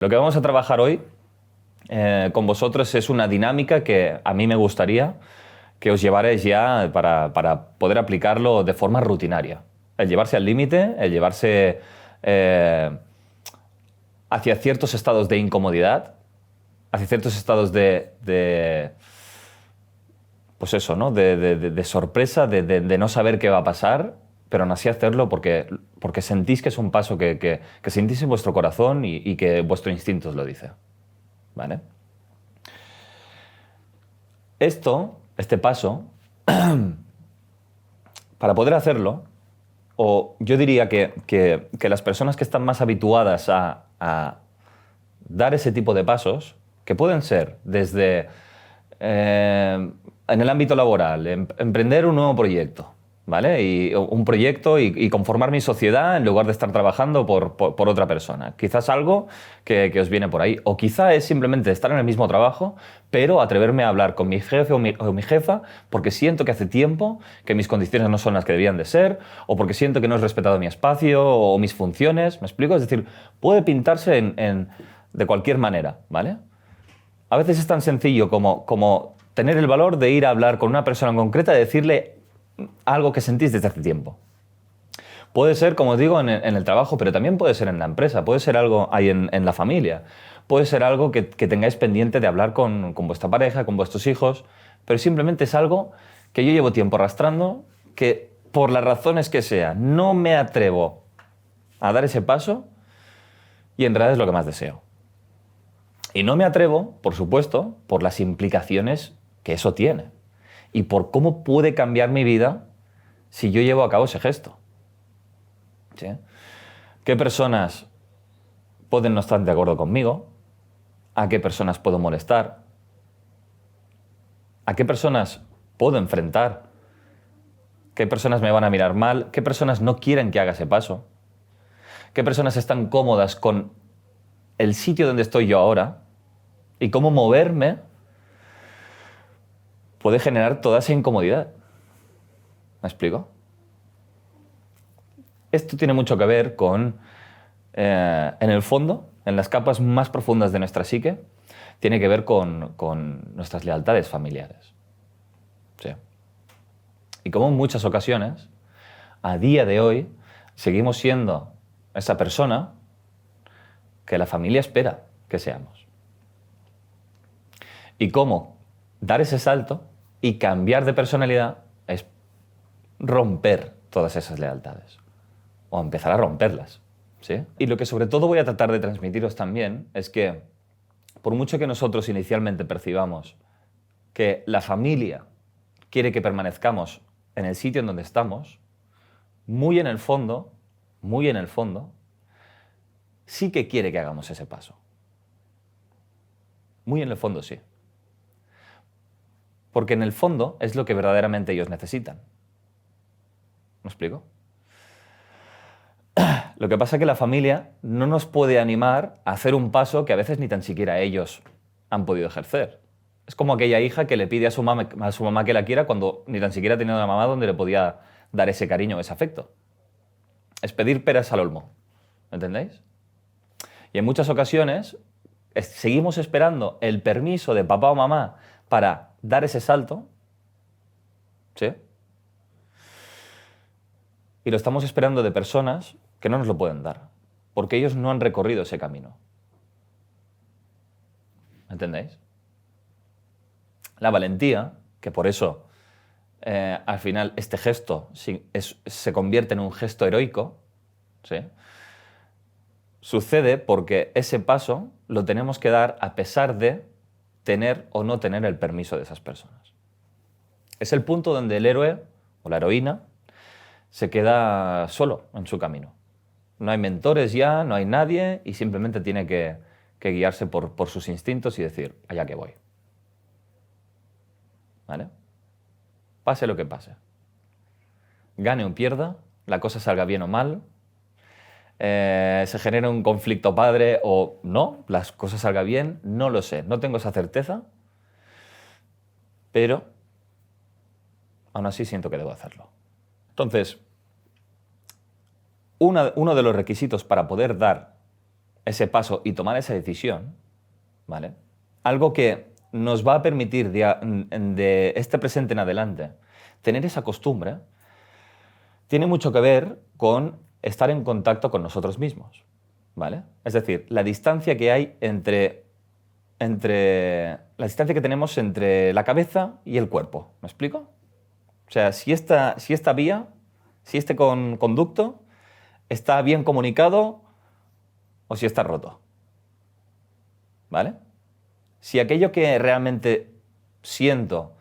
Lo que vamos a trabajar hoy con vosotros es una dinámica que a mí me gustaría que os llevarais ya para poder aplicarlo de forma rutinaria. El llevarse al límite, el llevarse hacia ciertos estados de incomodidad, hacia ciertos estados pues eso, ¿no? De sorpresa, de no saber qué va a pasar, pero aún así hacerlo porque sentís que es un paso que sentís en vuestro corazón y que vuestro instinto os lo dice. ¿Vale? Este paso, para poder hacerlo, o yo diría que las personas que están más habituadas a dar ese tipo de pasos, que pueden ser desde en el ámbito laboral, emprender un nuevo proyecto, ¿vale? Un proyecto y conformar mi sociedad en lugar de estar trabajando por otra persona. Quizás algo que os viene por ahí. O quizá es simplemente estar en el mismo trabajo, pero atreverme a hablar con mi jefe o mi jefa porque siento que hace tiempo que mis condiciones no son las que debían de ser, o porque siento que no he respetado mi espacio o mis funciones. ¿Me explico? Es decir, puede pintarse de cualquier manera, ¿vale? A veces es tan sencillo como tener el valor de ir a hablar con una persona en concreta y decirle algo que sentís desde hace tiempo. Puede ser, como os digo, en el trabajo, pero también puede ser en la empresa, puede ser algo ahí en la familia, puede ser algo que tengáis pendiente de hablar con vuestra pareja, con vuestros hijos, pero simplemente es algo que yo llevo tiempo arrastrando, que por las razones que sea, no me atrevo a dar ese paso y en realidad es lo que más deseo. Y no me atrevo, por supuesto, por las implicaciones que eso tiene y por cómo puede cambiar mi vida si yo llevo a cabo ese gesto. ¿Sí? ¿Qué personas pueden no estar de acuerdo conmigo? ¿A qué personas puedo molestar? ¿A qué personas puedo enfrentar? ¿Qué personas me van a mirar mal? ¿Qué personas no quieren que haga ese paso? ¿Qué personas están cómodas con el sitio donde estoy yo ahora? Y cómo moverme puede generar toda esa incomodidad. ¿Me explico? Esto tiene mucho que ver con, en el fondo, en las capas más profundas de nuestra psique, tiene que ver con nuestras lealtades familiares. Sí. Y como en muchas ocasiones, a día de hoy, seguimos siendo esa persona que la familia espera que seamos. Y cómo dar ese salto y cambiar de personalidad es romper todas esas lealtades. O empezar a romperlas. ¿Sí? Y lo que sobre todo voy a tratar de transmitiros también es que, por mucho que nosotros inicialmente percibamos que la familia quiere que permanezcamos en el sitio en donde estamos, muy en el fondo, sí que quiere que hagamos ese paso. Muy en el fondo sí. Porque en el fondo es lo que verdaderamente ellos necesitan. ¿Me explico? Lo que pasa es que la familia no nos puede animar a hacer un paso que a veces ni tan siquiera ellos han podido ejercer. Es como aquella hija que le pide a su mamá que la quiera cuando ni tan siquiera ha tenido una mamá donde le podía dar ese cariño, ese afecto. Es pedir peras al olmo. ¿Me entendéis? Y en muchas ocasiones seguimos esperando el permiso de papá o mamá para dar ese salto. ¿Sí? Y lo estamos esperando de personas que no nos lo pueden dar, porque ellos no han recorrido ese camino. ¿Entendéis? La valentía, que por eso al final este gesto se convierte en un gesto heroico, ¿sí? Sucede porque ese paso lo tenemos que dar a pesar de tener o no tener el permiso de esas personas. Es el punto donde el héroe o la heroína se queda solo en su camino. No hay mentores ya, no hay nadie y simplemente tiene que guiarse por sus instintos y decir, allá que voy. ¿Vale? Pase lo que pase. Gane o pierda, la cosa salga bien o mal, se genere un conflicto padre o no, las cosas salgan bien, no lo sé, no tengo esa certeza, pero aún así siento que debo hacerlo. Entonces, uno de los requisitos para poder dar ese paso y tomar esa decisión, ¿vale? Algo que nos va a permitir de este presente en adelante tener esa costumbre, tiene mucho que ver con estar en contacto con nosotros mismos, ¿vale? Es decir, la distancia que hay entre la distancia que tenemos entre la cabeza y el cuerpo. ¿Me explico? O sea, si esta vía, si este conducto está bien comunicado o si está roto. ¿Vale? Si aquello que realmente siento,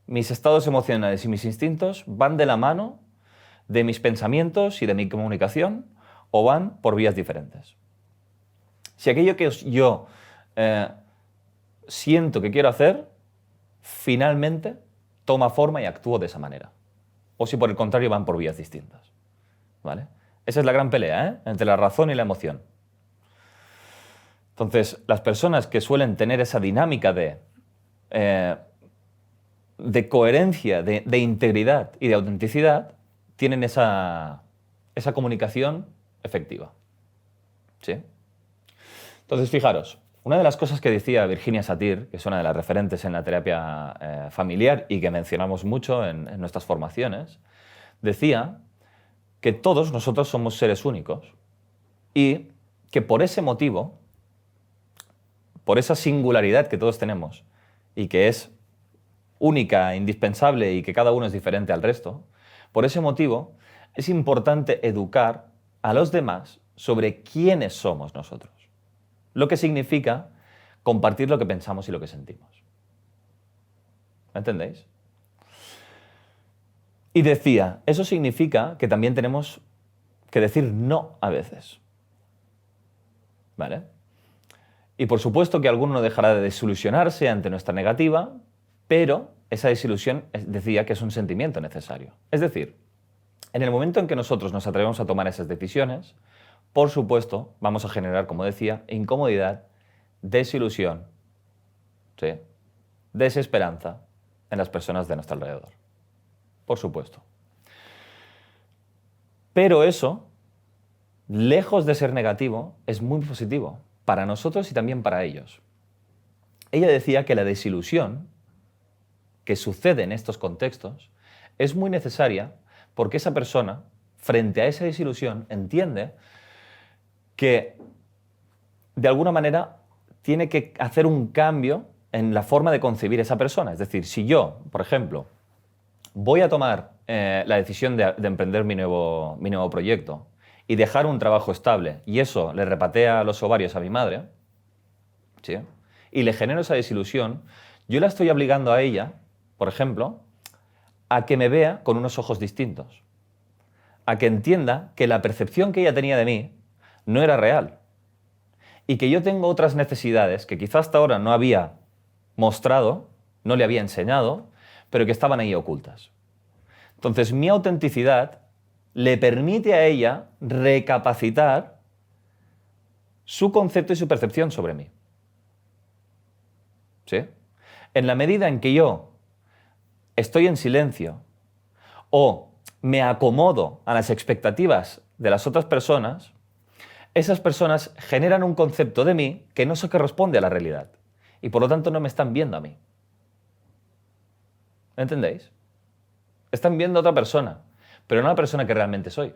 mis estados emocionales y mis instintos van de la mano de mis pensamientos y de mi comunicación o van por vías diferentes. Si aquello que yo siento que quiero hacer, finalmente toma forma y actúo de esa manera. O si por el contrario van por vías distintas. ¿Vale? Esa es la gran pelea, ¿eh? Entre la razón y la emoción. Entonces, las personas que suelen tener esa dinámica de coherencia, de integridad y de autenticidad, tienen esa comunicación efectiva. ¿Sí? Entonces, fijaros, una de las cosas que decía Virginia Satir, que es una de las referentes en la terapia familiar y que mencionamos mucho en nuestras formaciones, decía que todos nosotros somos seres únicos y que por ese motivo, por esa singularidad que todos tenemos y que es única, indispensable y que cada uno es diferente al resto, por ese motivo es importante educar a los demás sobre quiénes somos nosotros. Lo que significa compartir lo que pensamos y lo que sentimos. ¿Me entendéis? Y decía, eso significa que también tenemos que decir no a veces. ¿Vale? Y por supuesto que alguno no dejará de desilusionarse ante nuestra negativa, pero esa desilusión decía que es un sentimiento necesario. Es decir, en el momento en que nosotros nos atrevemos a tomar esas decisiones, por supuesto, vamos a generar, como decía, incomodidad, desilusión, ¿sí? Desesperanza en las personas de nuestro alrededor. Por supuesto. Pero eso, lejos de ser negativo, es muy positivo para nosotros y también para ellos. Ella decía que la desilusión que sucede en estos contextos es muy necesaria porque esa persona, frente a esa desilusión, entiende que de alguna manera tiene que hacer un cambio en la forma de concebir esa persona. Es decir, si yo, por ejemplo, voy a tomar la decisión de emprender mi nuevo proyecto y dejar un trabajo estable y eso le repatea los ovarios a mi madre, ¿sí? Y le genero esa desilusión, yo la estoy obligando a ella, por ejemplo, a que me vea con unos ojos distintos, a que entienda que la percepción que ella tenía de mí no era real y que yo tengo otras necesidades que quizás hasta ahora no había mostrado, no le había enseñado, pero que estaban ahí ocultas. Entonces, mi autenticidad le permite a ella recapacitar su concepto y su percepción sobre mí. ¿Sí? En la medida en que yo estoy en silencio o me acomodo a las expectativas de las otras personas, esas personas generan un concepto de mí que no se corresponde a la realidad y por lo tanto no me están viendo a mí. ¿Entendéis? Están viendo a otra persona, pero no a la persona que realmente soy.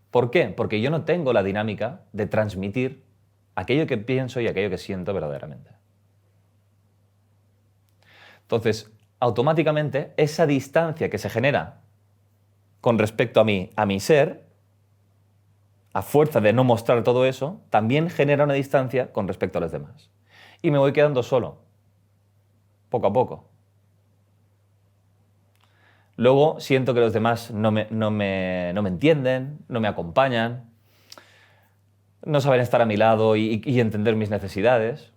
¿Por qué? Porque yo no tengo la dinámica de transmitir aquello que pienso y aquello que siento verdaderamente. Entonces, automáticamente, esa distancia que se genera con respecto a mi ser, a fuerza de no mostrar todo eso, también genera una distancia con respecto a los demás. Y me voy quedando solo, poco a poco. Luego siento que los demás no me entienden, no me acompañan, no saben estar a mi lado y entender mis necesidades.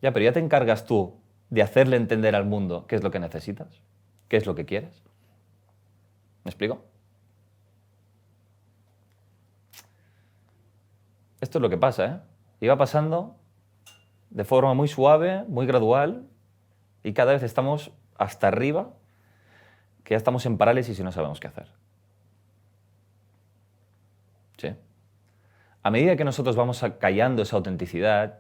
Ya, pero ya te encargas tú de hacerle entender al mundo qué es lo que necesitas, qué es lo que quieres. ¿Me explico? Esto es lo que pasa, ¿eh? Y va pasando de forma muy suave, muy gradual, y cada vez estamos hasta arriba, que ya estamos en parálisis y no sabemos qué hacer. ¿Sí? a medida que nosotros vamos callando esa autenticidad,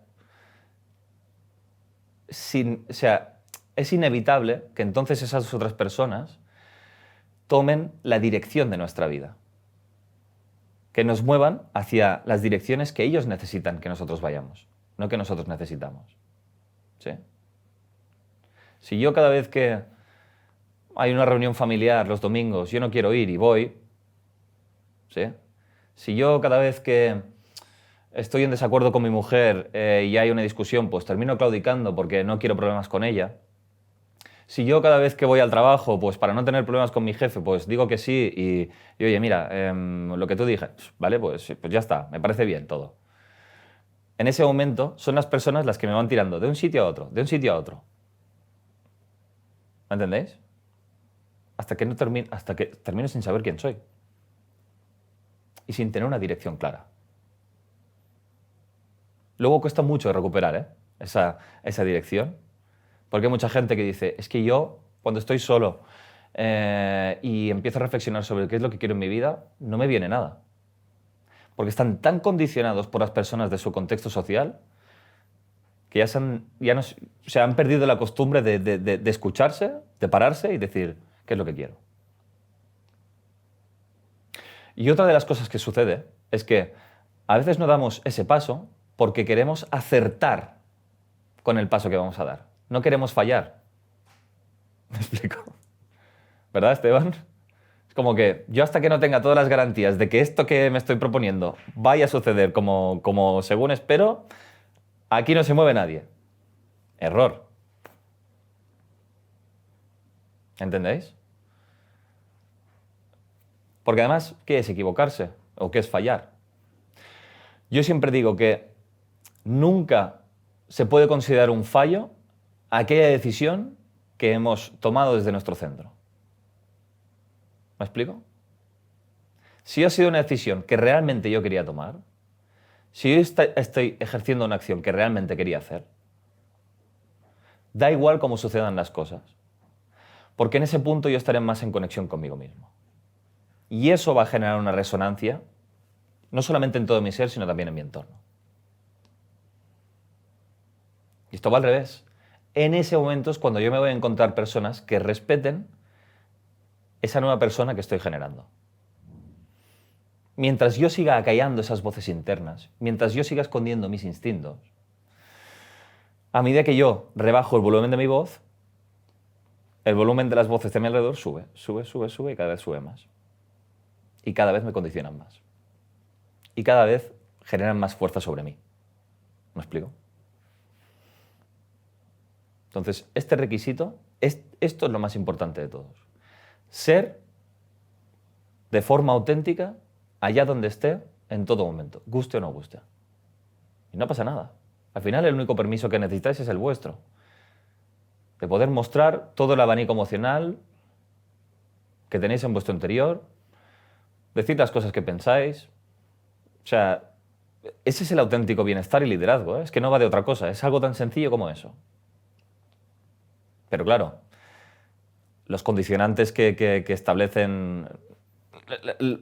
o sea, es inevitable que entonces esas otras personas tomen la dirección de nuestra vida, que nos muevan hacia las direcciones que ellos necesitan que nosotros vayamos, no que nosotros necesitamos. ¿Sí? Si yo cada vez que hay una reunión familiar los domingos, yo no quiero ir y voy, ¿sí? Si yo cada vez que estoy en desacuerdo con mi mujer y hay una discusión, pues termino claudicando porque no quiero problemas con ella. Si yo cada vez que voy al trabajo, pues para no tener problemas con mi jefe, pues digo que sí y oye, mira, lo que tú dije, ¿vale? Pues ya está, me parece bien todo. En ese momento son las personas las que me van tirando de un sitio a otro, de un sitio a otro. ¿Me entendéis? Hasta que termino sin saber quién soy. Y sin tener una dirección clara. Luego cuesta mucho recuperar esa dirección. Porque hay mucha gente que dice, es que yo, cuando estoy solo y empiezo a reflexionar sobre qué es lo que quiero en mi vida, no me viene nada. Porque están tan condicionados por las personas de su contexto social que se han perdido la costumbre de escucharse, de pararse y decir qué es lo que quiero. Y otra de las cosas que sucede es que a veces no damos ese paso porque queremos acertar con el paso que vamos a dar. No queremos fallar. ¿Me explico? ¿Verdad, Esteban? Es como que yo hasta que no tenga todas las garantías de que esto que me estoy proponiendo vaya a suceder como según espero, aquí no se mueve nadie. Error. ¿Entendéis? Porque además, ¿qué es equivocarse? ¿O qué es fallar? Yo siempre digo que nunca se puede considerar un fallo aquella decisión que hemos tomado desde nuestro centro. ¿Me explico? Si ha sido una decisión que realmente yo quería tomar, si yo estoy ejerciendo una acción que realmente quería hacer, da igual cómo sucedan las cosas, porque en ese punto yo estaré más en conexión conmigo mismo. Y eso va a generar una resonancia, no solamente en todo mi ser, sino también en mi entorno. Y esto va al revés. En ese momento es cuando yo me voy a encontrar personas que respeten esa nueva persona que estoy generando. Mientras yo siga acallando esas voces internas, mientras yo siga escondiendo mis instintos, a medida que yo rebajo el volumen de mi voz, el volumen de las voces de mi alrededor sube, sube, sube, sube y cada vez sube más. Y cada vez me condicionan más. Y cada vez generan más fuerza sobre mí. ¿Me explico? Entonces, este requisito, esto es lo más importante de todos. Ser de forma auténtica allá donde esté, en todo momento, guste o no guste. Y no pasa nada. Al final, el único permiso que necesitáis es el vuestro. De poder mostrar todo el abanico emocional que tenéis en vuestro interior, decir las cosas que pensáis. O sea, ese es el auténtico bienestar y liderazgo, ¿eh? Es que no va de otra cosa, es algo tan sencillo como eso. Pero claro, los condicionantes que establecen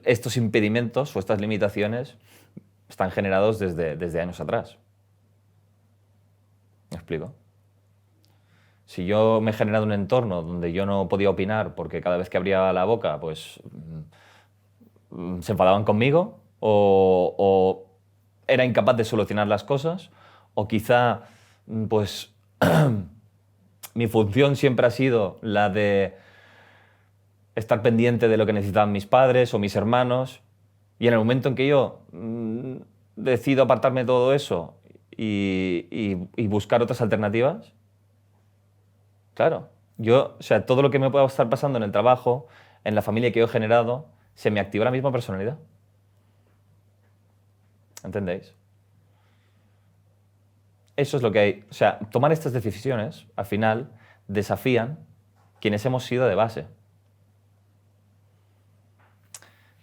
estos impedimentos o estas limitaciones están generados desde años atrás. ¿Me explico? Si yo me he generado un entorno donde yo no podía opinar porque cada vez que abría la boca, pues se enfadaban conmigo o era incapaz de solucionar las cosas o quizá pues mi función siempre ha sido la de estar pendiente de lo que necesitaban mis padres o mis hermanos y en el momento en que yo decido apartarme de todo eso y buscar otras alternativas, claro, o sea, todo lo que me pueda estar pasando en el trabajo, en la familia que yo he generado, se me activa la misma personalidad. ¿Entendéis? Eso es lo que hay. O sea, tomar estas decisiones, al final, desafían quienes hemos sido de base.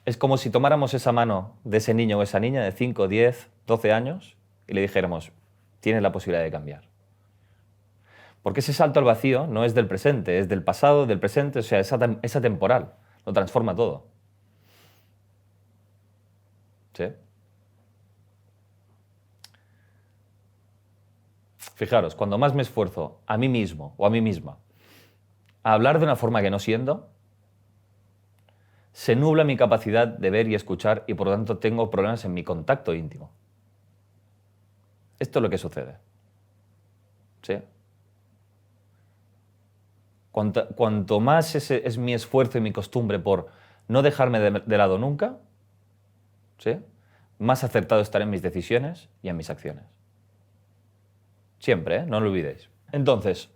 Es como si tomáramos esa mano de ese niño o esa niña de 5, 10, 12 años y le dijéramos, tienes la posibilidad de cambiar. Porque ese salto al vacío no es del presente, es del pasado, del presente, o sea, es atemporal, lo transforma todo. ¿Sí? Fijaros, cuando más me esfuerzo a mí mismo o a mí misma a hablar de una forma que no siento, se nubla mi capacidad de ver y escuchar y por lo tanto tengo problemas en mi contacto íntimo. Esto es lo que sucede. ¿Sí? Cuanto más ese es mi esfuerzo y mi costumbre por no dejarme de lado nunca, ¿sí? Más acertado estaré en mis decisiones y en mis acciones. Siempre, ¿eh? No lo olvidéis. Entonces,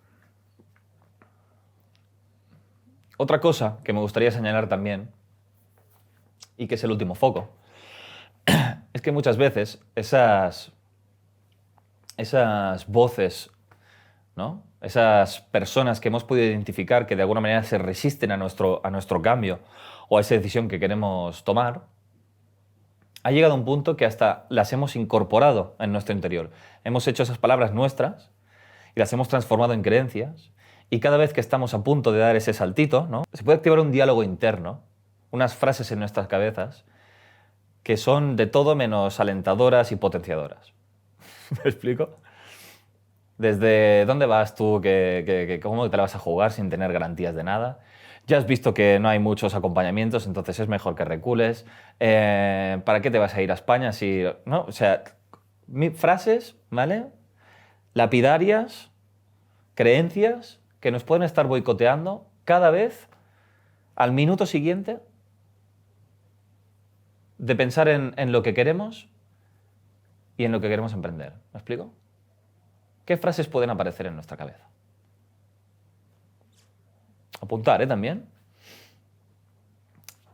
otra cosa que me gustaría señalar también, y que es el último foco, es que muchas veces esas voces, ¿no? Esas personas que hemos podido identificar que de alguna manera se resisten a nuestro cambio o a esa decisión que queremos tomar, ha llegado a un punto que hasta las hemos incorporado en nuestro interior. Hemos hecho esas palabras nuestras y las hemos transformado en creencias y cada vez que estamos a punto de dar ese saltito, ¿no? Se puede activar un diálogo interno, unas frases en nuestras cabezas que son de todo menos alentadoras y potenciadoras. ¿Me explico? Desde dónde vas tú, cómo te la vas a jugar sin tener garantías de nada. Ya has visto que no hay muchos acompañamientos, entonces es mejor que recules. ¿Para qué te vas a ir a España si...? ¿No? O sea, frases, ¿vale? Lapidarias, creencias que nos pueden estar boicoteando cada vez al minuto siguiente de pensar en lo que queremos y en lo que queremos emprender. ¿Me explico? ¿Qué frases pueden aparecer en nuestra cabeza? Apuntar, ¿eh? También.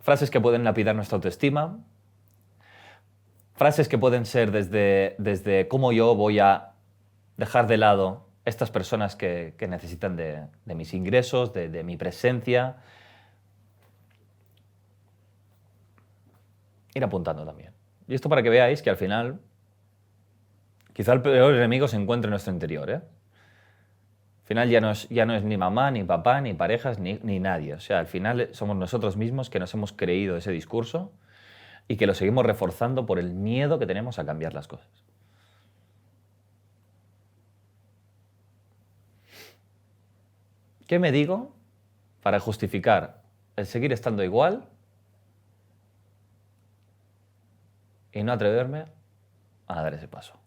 Frases que pueden lapidar nuestra autoestima. Frases que pueden ser desde cómo yo voy a dejar de lado estas personas que necesitan de mis ingresos, de mi presencia. Ir apuntando también. Y esto para que veáis que al final, quizá el peor enemigo se encuentra en nuestro interior, ¿eh? Al final ya no es ni mamá, ni papá, ni parejas, ni nadie. O sea, al final somos nosotros mismos que nos hemos creído ese discurso y que lo seguimos reforzando por el miedo que tenemos a cambiar las cosas. ¿Qué me digo para justificar el seguir estando igual y no atreverme a dar ese paso?